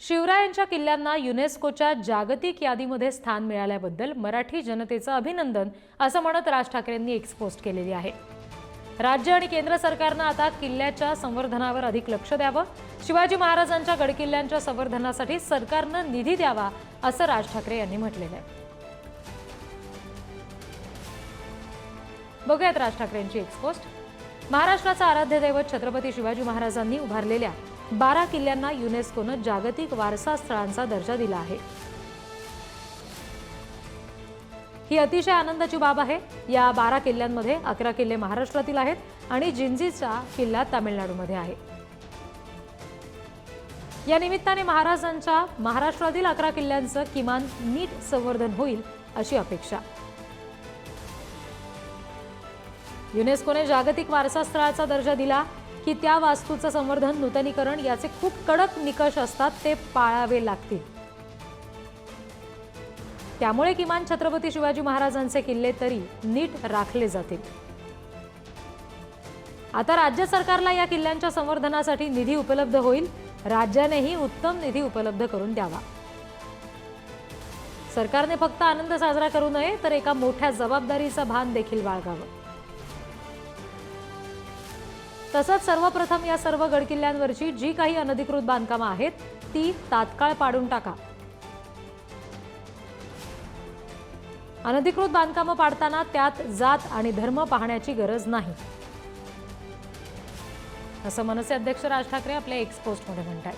शिवरायांच्या किल्ल्यांना युनेस्कोच्या जागतिक यादीमध्ये स्थान मिळाल्याबद्दल मराठी जनतेचं अभिनंदन असं म्हणत राज ठाकरेंनी एक पोस्ट केलेली आहे। राज्य आणि केंद्र सरकारनं आता किल्ल्याच्या संवर्धनावर अधिक लक्ष द्यावं, शिवाजी महाराजांच्या गडकिल्ल्यांच्या संवर्धनासाठी सरकारनं निधी द्यावा असं राज ठाकरे यांनी म्हटलेलं आहे। बघूयात राज ठाकरेंची एक पोस्ट। महाराष्ट्राचा आराध्य दैवत छत्रपती शिवाजी महाराजांनी उभारलेल्या 12 किल्ल्यांना युनेस्कोनं जागतिक वारसा स्थळांचा दर्जा दिला आहे। ही अतिशय आनंदाची बाब आहे। या 12 किल्ल्यांमध्ये 11 किल्ले महाराष्ट्रातील आहेत आणि जिंजीचा किल्ला तामिळनाडूमध्ये आहे। या निमित्ताने महाराजांच्या महाराष्ट्रातील 11 किल्ल्यांचं किमान नीट संवर्धन होईल अशी अपेक्षा। युनेस्कोने जागतिक वारसा स्थळाचा दर्जा दिला की त्या वास्तूचं संवर्धन, नूतनीकरण याचे खूप कडक निकष असतात, ते पाळावे लागतील। त्यामुळे किमान छत्रपती शिवाजी महाराजांचे किल्ले तरी नीट राखले जातील। आता राज्य सरकारला या किल्ल्यांच्या संवर्धनासाठी निधी उपलब्ध होईल। राज्यानेही उत्तम निधी उपलब्ध करून द्यावा। सरकारने फक्त आनंद साजरा करू नये तर एका मोठ्या जबाबदारीचं भान देखील बाळगावं। तसंच सर्वप्रथम या सर्व गडकिल्ल्यांवरची जी काही अनधिकृत बांधकामं आहेत ती तात्काळ पाडून टाका। अनधिकृत बांधकामं पाडताना त्यात जात आणि धर्म पाहण्याची गरज नाही, असं मनसे अध्यक्ष राज ठाकरे आपल्या एक्स पोस्टमध्ये म्हणतात।